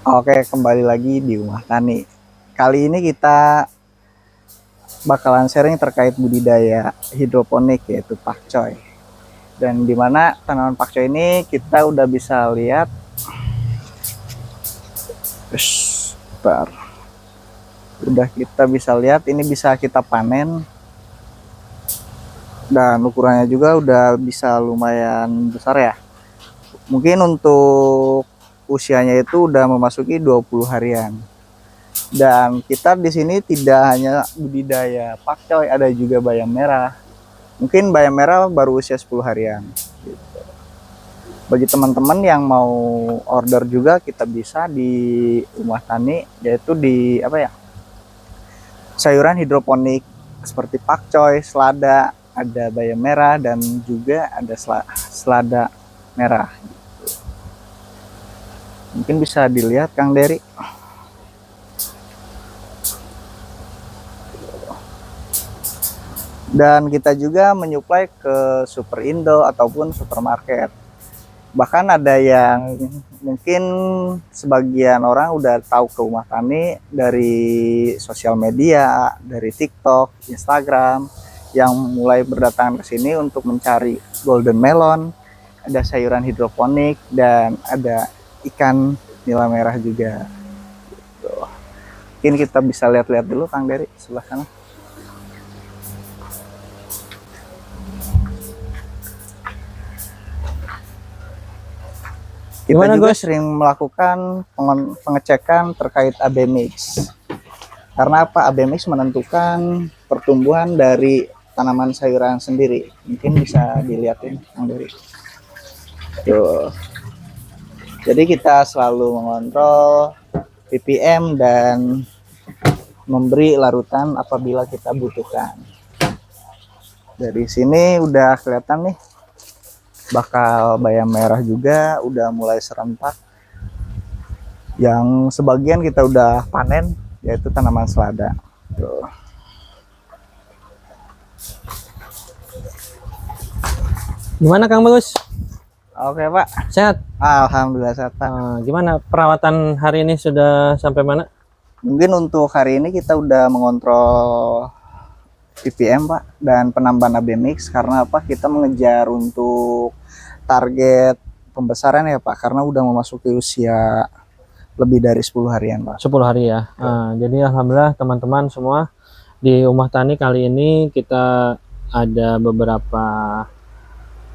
Oke, kembali lagi di Rumah Tani. Kali ini kita bakalan sharing terkait budidaya hidroponik yaitu pakcoy. Dan di mana tanaman pakcoy ini kita udah bisa lihat, udah kita bisa lihat ini bisa kita panen dan ukurannya juga udah bisa lumayan besar ya. Mungkin untuk usianya itu udah memasuki 20 harian. Dan kita di sini tidak hanya budidaya pakcoy, ada juga bayam merah. Mungkin bayam merah baru usia 10 harian. Gitu. Bagi teman-teman yang mau order juga kita bisa di Rumah Tani, yaitu di sayuran hidroponik seperti pakcoy, selada, ada bayam merah dan juga ada selada merah. Mungkin bisa dilihat Kang Dery. Dan kita juga menyuplai ke Superindo ataupun supermarket. Bahkan ada yang mungkin sebagian orang udah tahu ke Rumah Tani dari sosial media, dari TikTok, Instagram, yang mulai berdatangan ke sini untuk mencari golden melon, ada sayuran hidroponik, dan ada ikan nila merah juga. Mungkin kita bisa lihat-lihat dulu Kang Dery sebelah sana. Kita Gimana, juga Gus? sering melakukan pengecekan terkait AB mix. Karena apa? AB mix menentukan pertumbuhan dari tanaman sayuran sendiri. Mungkin bisa dilihatin Kang Dery. Tuh. Jadi kita selalu mengontrol ppm dan memberi larutan apabila kita butuhkan. Dari sini udah kelihatan nih, bakal bayam merah juga udah mulai serentak. Yang sebagian kita udah panen, yaitu tanaman selada. Tuh. Gimana Kang Bagus? Oke Pak. Sehat? Alhamdulillah sehat Pak. Gimana perawatan hari ini sudah sampai mana? Mungkin untuk hari ini kita udah mengontrol ppm Pak dan penambahan AB mix. Karena apa? Kita mengejar untuk target pembesaran ya Pak, karena udah memasuki usia lebih dari 10 harian Pak. 10 hari ya. Jadi alhamdulillah teman-teman semua di Rumah Tani kali ini kita ada beberapa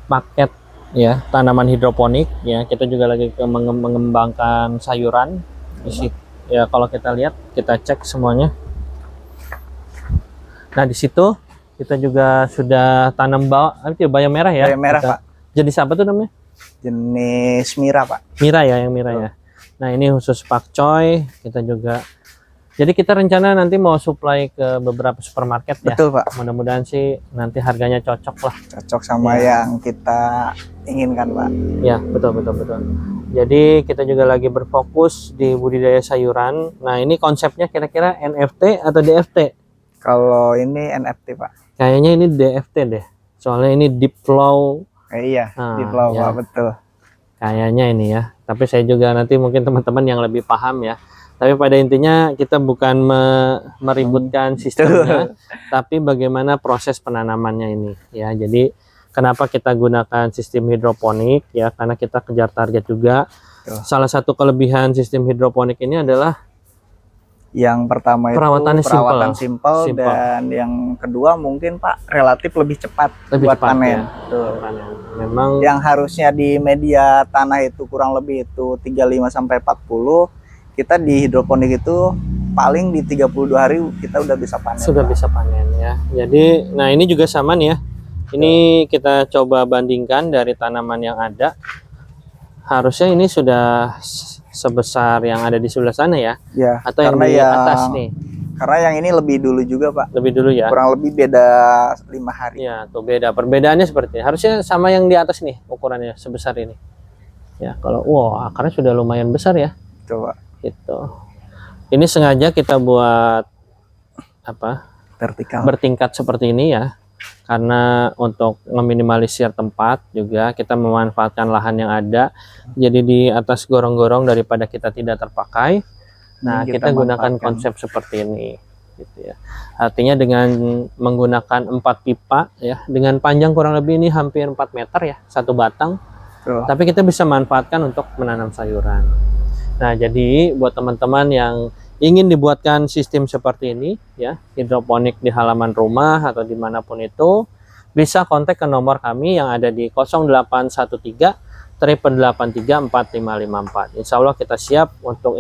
paket ya tanaman hidroponik ya. Kita juga lagi mengembangkan sayuran isi ya. Kalau kita lihat, kita cek semuanya. Nah, di situ kita juga sudah tanam bayam merah ya. Bayam merah Pak. Jenis apa tuh namanya? Jenis Mira Pak. Mira ya, yang Mira ya. Nah, ini khusus pakcoy. Kita juga, jadi kita rencana nanti mau supply ke beberapa supermarket ya. Betul Pak. Mudah-mudahan sih nanti harganya cocok lah. Cocok sama yang kita inginkan Pak. Ya, betul. Jadi kita juga lagi berfokus di budidaya sayuran. Nah, ini konsepnya kira-kira NFT atau DFT? Kalau ini NFT Pak. Kayaknya ini DFT deh. Soalnya ini deep flow. Iya, deep flow ya. Pak, betul. Kayaknya ini ya. Tapi saya juga nanti mungkin teman-teman yang lebih paham ya. Tapi pada intinya kita bukan meributkan sistemnya, tapi bagaimana proses penanamannya ini ya. Jadi kenapa kita gunakan sistem hidroponik ya, karena kita kejar target juga. Salah satu kelebihan sistem hidroponik ini adalah yang pertama itu perawatan simpel, dan yang kedua mungkin Pak relatif lebih cepat buat panen. Ya. Memang yang harusnya di media tanah itu kurang lebih itu 35 sampai 40, kita di hidroponik itu paling di 32 hari kita udah bisa panen. Sudah Pak. Bisa panen ya. Jadi nah ini juga sama nih ya. Ini kita coba bandingkan dari tanaman yang ada. Harusnya ini sudah sebesar yang ada di sebelah sana ya? Ya, atau yang di atas nih? Karena yang ini lebih dulu juga Pak. Lebih dulu ya? Kurang lebih beda 5 hari. Ya, tuh beda. Perbedaannya seperti ini. Harusnya sama yang di atas nih ukurannya sebesar ini. Ya, kalau akarnya sudah lumayan besar ya. Coba. Gitu. Ini sengaja kita buat apa? Vertikal. Bertingkat seperti ini ya. Karena untuk meminimalisir tempat juga kita memanfaatkan lahan yang ada. Jadi di atas gorong-gorong daripada kita tidak terpakai. Nah, kita gunakan konsep seperti ini gitu ya. Artinya dengan menggunakan 4 pipa ya, dengan panjang kurang lebih ini hampir 4 meter ya, satu batang. Tapi kita bisa manfaatkan untuk menanam sayuran. Nah, jadi buat teman-teman yang ingin dibuatkan sistem seperti ini ya, hidroponik di halaman rumah atau dimanapun itu, bisa kontak ke nomor kami yang ada di 0813 883 4554. Insya Allah kita siap untuk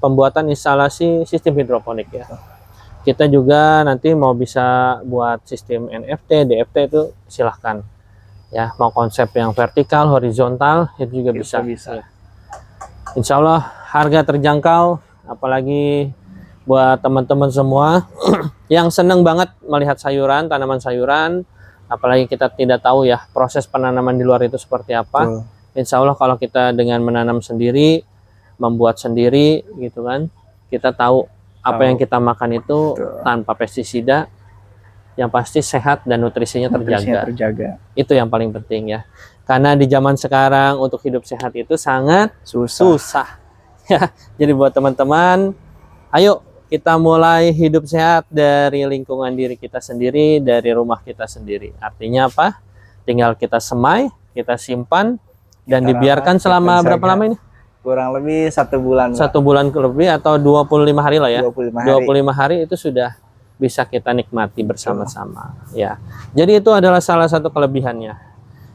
pembuatan instalasi sistem hidroponik ya. Kita juga nanti mau bisa buat sistem NFT, DFT itu silahkan ya, mau konsep yang vertikal, horizontal itu juga bisa. Ya. Insya Allah harga terjangkau, apalagi buat teman-teman semua yang senang banget melihat sayuran, tanaman sayuran, apalagi kita tidak tahu ya proses penanaman di luar itu seperti apa. Insya Allah kalau kita dengan menanam sendiri, membuat sendiri gitu kan, kita tahu apa yang kita makan itu tanpa pestisida, yang pasti sehat dan nutrisinya terjaga. Itu yang paling penting ya. Karena di zaman sekarang untuk hidup sehat itu sangat susah. Ya, jadi buat teman-teman, ayo kita mulai hidup sehat dari lingkungan diri kita sendiri, dari rumah kita sendiri. Artinya apa? Tinggal kita semai, kita simpan, dan dibiarkan selama berapa lama ini? Kurang lebih 1 bulan. 1 bulan lebih atau 25 hari lah ya. 25 hari itu sudah bisa kita nikmati bersama-sama. Ya, jadi itu adalah salah satu kelebihannya.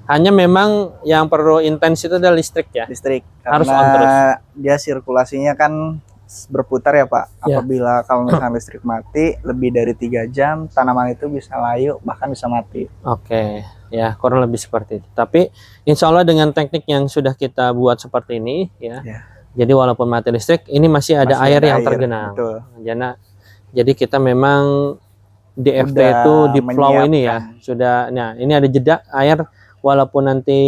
Hanya memang yang perlu intens itu adalah listrik ya. Listrik. Harus on terus. Dia sirkulasinya kan berputar ya Pak. Apabila kalau misalnya listrik mati lebih dari 3 jam, tanaman itu bisa layu, bahkan bisa mati. Oke, ya kurang lebih seperti itu. Tapi insya Allah dengan teknik yang sudah kita buat seperti ini ya. Jadi walaupun mati listrik, ini masih ada air yang tergenang. Jadi kita memang DFT itu di flow ini ya sudah. Nah, ini ada jeda air. Walaupun nanti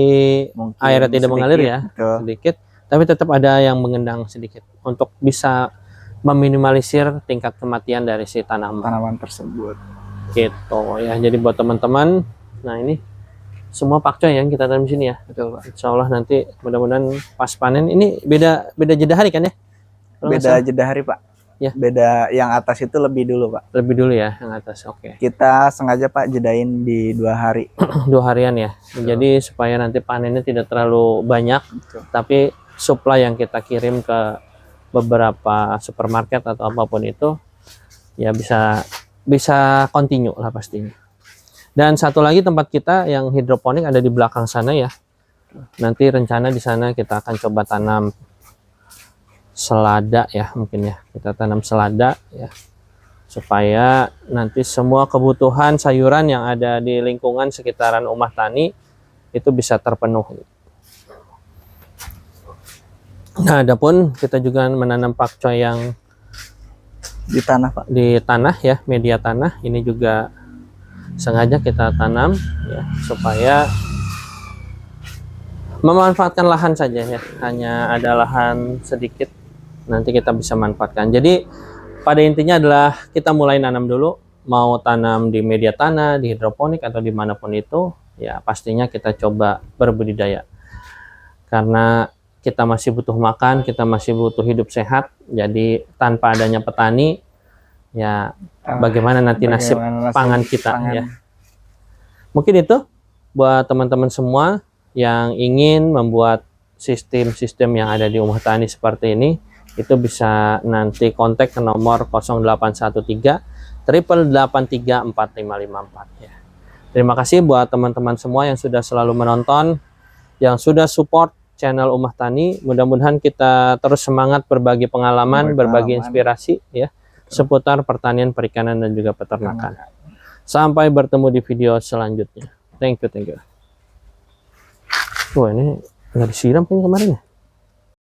mungkin airnya tidak mengalir ya, sedikit, tapi tetap ada yang mengendang sedikit untuk bisa meminimalisir tingkat kematian dari si tanaman tersebut. Gitu ya. Jadi buat teman-teman, nah ini semua pakcoy yang kita tanam di sini ya. Betul Pak. Insya Allah nanti mudah-mudahan pas panen. Ini beda jeda hari kan ya? Beda jeda hari Pak. Ya. Beda yang atas itu lebih dulu Pak. Lebih dulu ya yang atas. Oke. Kita sengaja Pak jedain di 2 hari. 2 harian ya. Jadi supaya nanti panennya tidak terlalu banyak. Tapi supply yang kita kirim ke beberapa supermarket atau apapun itu ya bisa continue lah pastinya. Dan satu lagi tempat kita yang hidroponik ada di belakang sana ya. Nanti rencana di sana kita akan coba tanam selada ya, mungkin ya kita tanam selada ya, supaya nanti semua kebutuhan sayuran yang ada di lingkungan sekitaran Umah Tani itu bisa terpenuhi. Nah, adapun kita juga menanam pakcoy yang di tanah Pak, di tanah ya, media tanah ini juga sengaja kita tanam ya supaya memanfaatkan lahan saja ya, hanya ada lahan sedikit nanti kita bisa manfaatkan. Jadi pada intinya adalah kita mulai nanam dulu, mau tanam di media tanah, di hidroponik atau dimanapun itu ya, pastinya kita coba berbudidaya karena kita masih butuh makan, kita masih butuh hidup sehat. Jadi tanpa adanya petani ya bagaimana nanti nasib pangan kita ya. Mungkin itu buat teman-teman semua yang ingin membuat sistem-sistem yang ada di Umah Tani seperti ini, itu bisa nanti kontak ke nomor 0813 883 4554 ya. Terima kasih buat teman-teman semua yang sudah selalu menonton, yang sudah support channel Umah Tani. Mudah-mudahan kita terus semangat berbagi pengalaman, berbagi inspirasi ya seputar pertanian, perikanan dan juga peternakan. Sampai bertemu di video selanjutnya. Thank you. Wah, ini nggak disiram kayaknya kemarin ya.